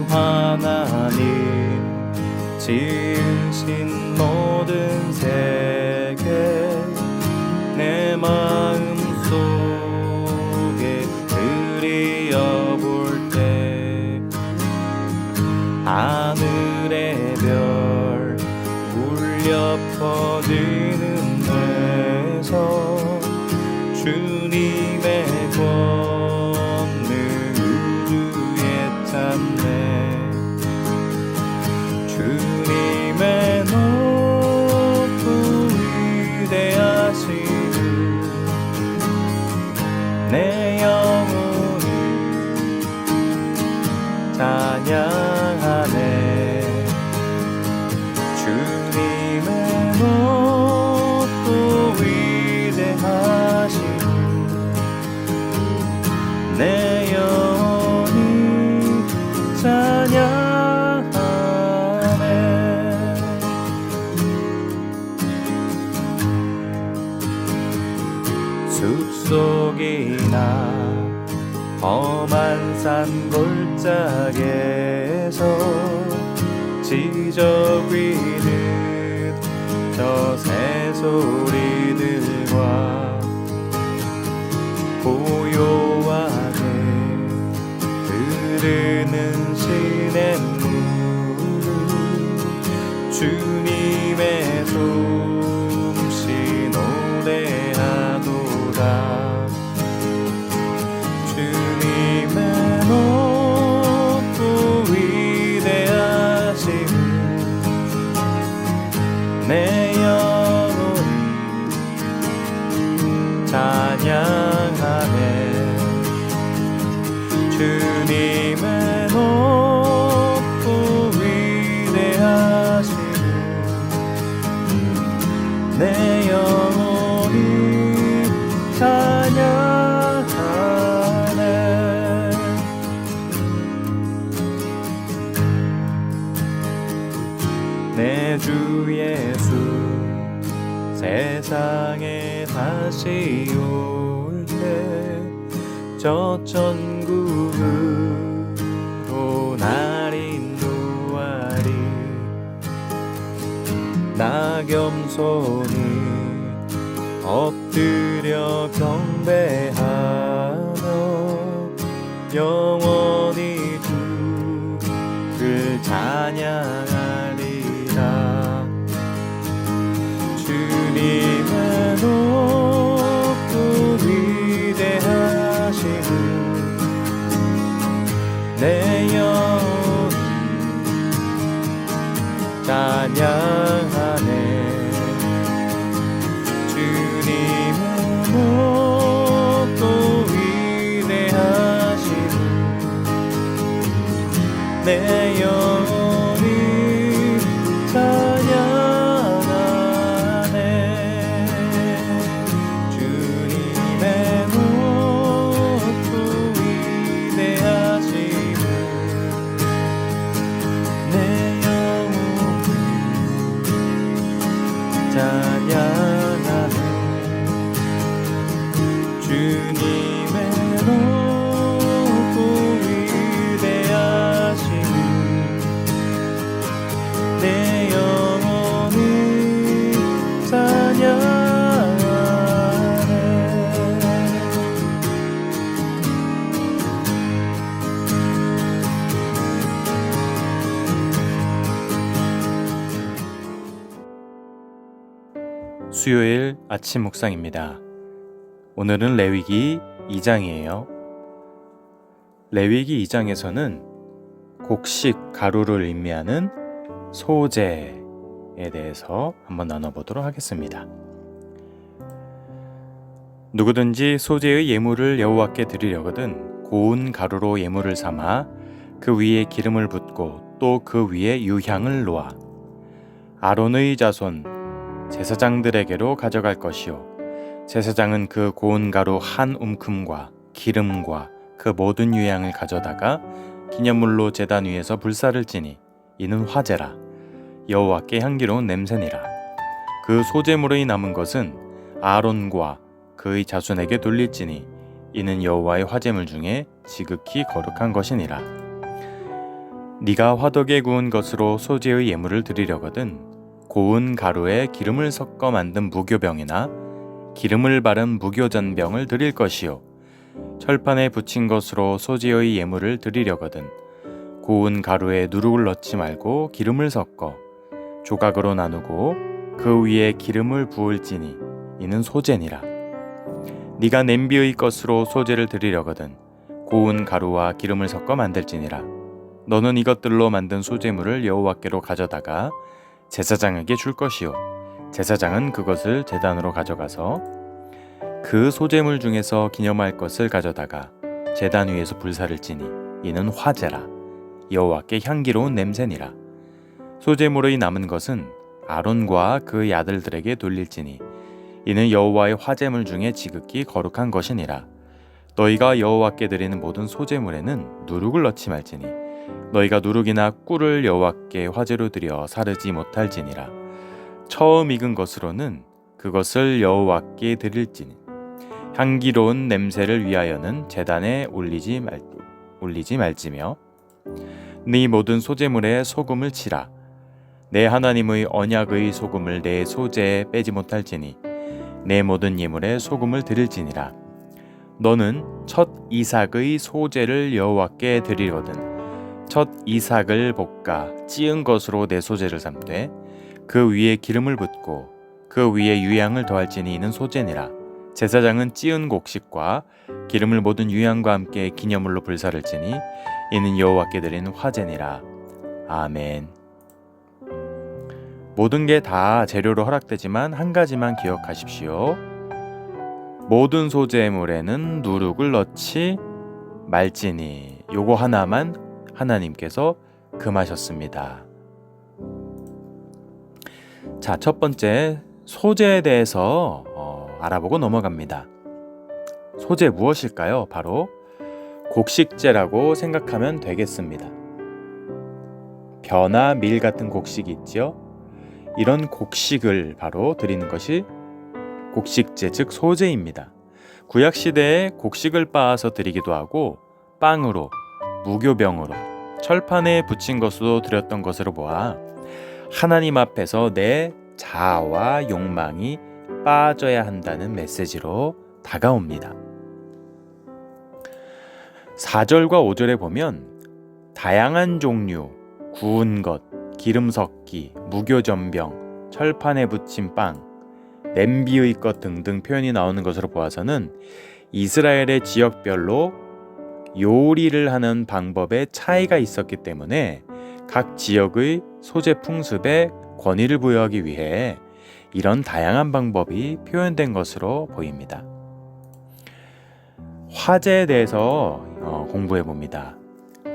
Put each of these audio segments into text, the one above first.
하나님 지으신 모든 세계 내 마음 속에 들여볼 때 하늘의 별 울려 퍼지는 데서 주님의 권능 우주에 찬네 주님의 높고 위대하심을 내 영혼이 찬양하네 주님의 높고 위대하심을 내 영혼이 찬양하네 숲속이나 험한 산 골짜기에서 지저귀는 저 새소리들과 고요하게 흐르는 시냇물을 주님의 솜씨 노래하도다 주님의 높고 위대하심을 내 영혼이 찬양하네 주님의 높고 위대하심을 내 영혼이 찬양하네 내 주 예수 세상에 다시 올 때 저 천국으로 날 인도하리 나 겸손히 엎드려 경배하며 영원히 주를 찬양하리라 주님의 높고 위대하심을 내 영혼이 찬양하네 주님의 높고 위대하심을 내 영혼이 찬양하네 주님의 높고 위대하심을 내 영혼이 찬양하네 주님의 높고 위대하심을 내 영혼이 찬양하네 수요일 아침 묵상입니다. 오늘은 레위기 2장이에요. 레위기 2장에서는 곡식 가루를 의미하는 소재에 대해서 한번 나눠보도록 하겠습니다. 누구든지 소재의 예물을 여호와께 드리려거든 고운 가루로 예물을 삼아 그 위에 기름을 붓고 또 그 위에 유향을 놓아 아론의 자손 제사장들에게로 가져갈 것이요 제사장은 그 고운 가루 한 움큼과 기름과 그 모든 유향을 가져다가 기념물로 제단 위에서 불사를 지니 이는 화제라 여호와께 향기로운 냄새니라. 그 소재물의 남은 것은 아론과 그의 자손에게 돌릴지니 이는 여호와의 화제물 중에 지극히 거룩한 것이니라. 네가 화덕에 구운 것으로 소재의 예물을 드리려거든 고운 가루에 기름을 섞어 만든 무교병이나 기름을 바른 무교전병을 드릴 것이요 철판에 붙인 것으로 소재의 예물을 드리려거든 고운 가루에 누룩을 넣지 말고 기름을 섞어 조각으로 나누고 그 위에 기름을 부을지니 이는 소재니라. 네가 냄비의 것으로 소재를 드리려거든 고운 가루와 기름을 섞어 만들지니라. 너는 이것들로 만든 소재물을 여호와께로 가져다가 제사장에게 줄 것이요 제사장은 그것을 제단으로 가져가서 그 소재물 중에서 기념할 것을 가져다가 제단 위에서 불사를 지니 이는 화제라. 여호와께 향기로운 냄새니라. 소재물의 남은 것은 아론과 그의 아들들에게 돌릴지니 이는 여호와의 화제물 중에 지극히 거룩한 것이니라. 너희가 여호와께 드리는 모든 소재물에는 누룩을 넣지 말지니 너희가 누룩이나 꿀을 여호와께 화제로 드려 사르지 못할지니라. 처음 익은 것으로는 그것을 여호와께 드릴지니 향기로운 냄새를 위하여는 제단에 올리지 말지며 네 모든 소재물에 소금을 치라. 내 하나님의 언약의 소금을 내 소재에 빼지 못할지니 내 모든 예물에 소금을 드릴지니라. 너는 첫 이삭의 소재를 여호와께 드리거든 첫 이삭을 볶아 찌은 것으로 내 소재를 삼되 그 위에 기름을 붓고 그 위에 유향을 더할지니 이는 소재니라. 제사장은 찌은 곡식과 기름을 모든 유향과 함께 기념물로 불사를 지니 이는 여호와께 드리는 화제니라. 아멘. 모든 게 다 재료로 허락되지만 한 가지만 기억하십시오. 모든 소재물에는 누룩을 넣지 말지니 요거 하나만 하나님께서 금하셨습니다. 자, 첫 번째 소재에 대해서 알아보고 넘어갑니다. 소재 무엇일까요? 바로 곡식제라고 생각하면 되겠습니다. 벼나 밀 같은 곡식이 있죠. 이런 곡식을 바로 드리는 것이 곡식제, 즉 소재입니다. 구약시대에 곡식을 빻아서 드리기도 하고 빵으로, 무교병으로, 철판에 붙인 것으로 드렸던 것으로 보아 하나님 앞에서 내 자아와 욕망이 빠져야 한다는 메시지로 다가옵니다. 4절과 5절에 보면 다양한 종류, 구운 것, 기름 섞기, 무교전병, 철판에 붙인 빵, 냄비의 것 등등 표현이 나오는 것으로 보아서는 이스라엘의 지역별로 요리를 하는 방법에 차이가 있었기 때문에 각 지역의 소재 풍습에 권위를 부여하기 위해 이런 다양한 방법이 표현된 것으로 보입니다. 화제에 대해서 공부해 봅니다.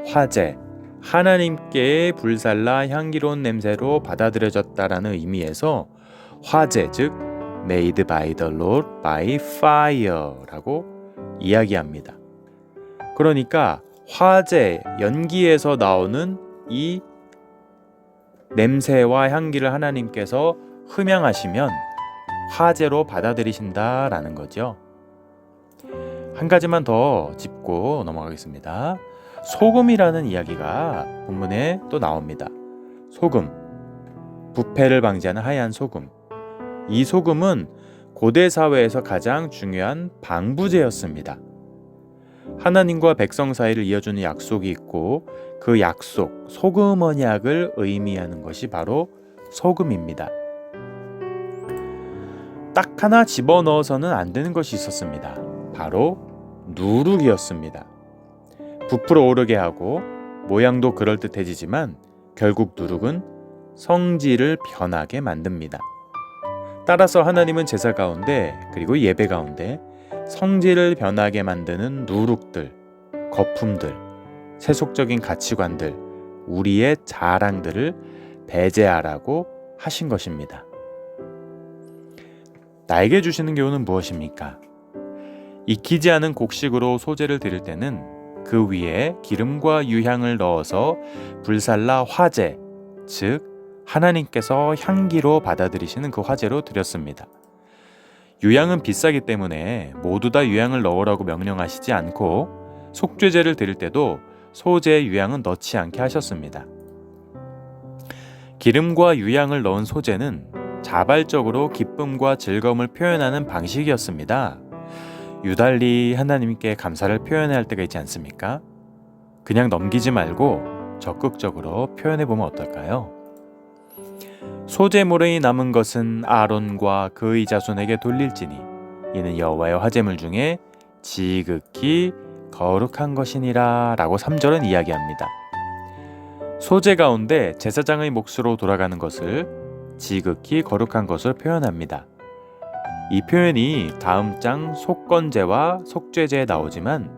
화제, 하나님께 불살라 향기로운 냄새로 받아들여졌다라는 의미에서 화제, 즉 made by the Lord by fire라고 이야기합니다. 그러니까 화제, 연기에서 나오는 이 냄새와 향기를 하나님께서 흠양하시면 화제로 받아들이신다라는 거죠. 한 가지만 더 짚고 넘어가겠습니다. 소금이라는 이야기가 본문에 또 나옵니다. 소금, 부패를 방지하는 하얀 소금. 이 소금은 고대 사회에서 가장 중요한 방부제였습니다. 하나님과 백성 사이를 이어주는 약속이 있고 그 약속, 소금 언약을 의미하는 것이 바로 소금입니다. 딱 하나 집어넣어서는 안 되는 것이 있었습니다. 바로 누룩이었습니다. 부풀어 오르게 하고 모양도 그럴듯해지지만 결국 누룩은 성질을 변하게 만듭니다. 따라서 하나님은 제사 가운데 그리고 예배 가운데 성질을 변하게 만드는 누룩들, 거품들, 세속적인 가치관들, 우리의 자랑들을 배제하라고 하신 것입니다. 나에게 주시는 교훈은 무엇입니까? 익히지 않은 곡식으로 소재를 드릴 때는 그 위에 기름과 유향을 넣어서 불살라 화제, 즉 하나님께서 향기로 받아들이시는 그 화제로 드렸습니다. 유향은 비싸기 때문에 모두 다 유향을 넣으라고 명령하시지 않고 속죄제를 드릴 때도 소재의 유향은 넣지 않게 하셨습니다. 기름과 유향을 넣은 소재는 자발적으로 기쁨과 즐거움을 표현하는 방식이었습니다. 유달리 하나님께 감사를 표현해야 할 때가 있지 않습니까? 그냥 넘기지 말고 적극적으로 표현해보면 어떨까요? 소재물의 남은 것은 아론과 그의 자손에게 돌릴지니 이는 여호와의 화제물 중에 지극히 거룩한 것이니라 라고 3절은 이야기합니다. 소재 가운데 제사장의 몫으로 돌아가는 것을 지극히 거룩한 것을 표현합니다. 이 표현이 다음 장 속건제와 속죄제에 나오지만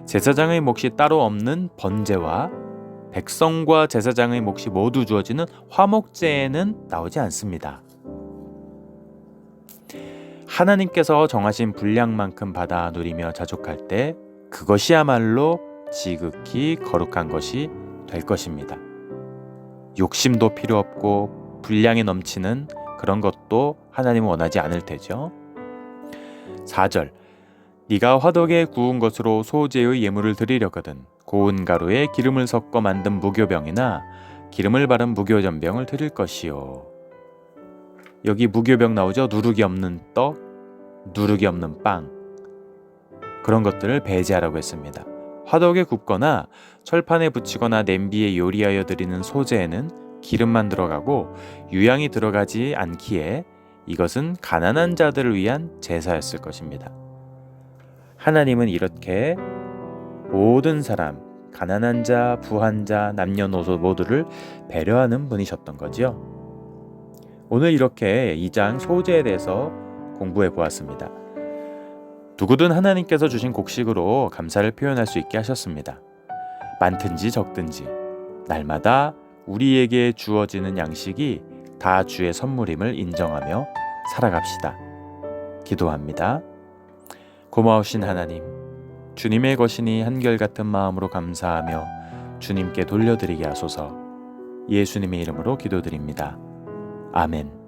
제사장의 몫이 따로 없는 번제와 백성과 제사장의 몫이 모두 주어지는 화목제에는 나오지 않습니다. 하나님께서 정하신 분량만큼 받아 누리며 자족할 때 그것이야말로 지극히 거룩한 것이 될 것입니다. 욕심도 필요 없고 분량이 넘치는 그런 것도 하나님은 원하지 않을 테죠. 4절 네가 화덕에 구운 것으로 소재의 예물을 드리려거든 고운 가루에 기름을 섞어 만든 무교병이나 기름을 바른 무교전병을 드릴 것이요. 여기 무교병 나오죠. 누룩이 없는 떡, 누룩이 없는 빵, 그런 것들을 배제하라고 했습니다. 화덕에 굽거나 철판에 붙이거나 냄비에 요리하여 드리는 소재에는 기름만 들어가고 유향이 들어가지 않기에 이것은 가난한 자들을 위한 제사였을 것입니다. 하나님은 이렇게 모든 사람, 가난한 자, 부한 자, 남녀노소 모두를 배려하는 분이셨던 거죠. 오늘 이렇게 2장 소재에 대해서 공부해 보았습니다. 누구든 하나님께서 주신 곡식으로 감사를 표현할 수 있게 하셨습니다. 많든지 적든지 날마다 우리에게 주어지는 양식이 다 주의 선물임을 인정하며 살아갑시다. 기도합니다. 고마우신 하나님, 주님의 것이니 한결같은 마음으로 감사하며 주님께 돌려드리게 하소서. 예수님의 이름으로 기도드립니다. 아멘.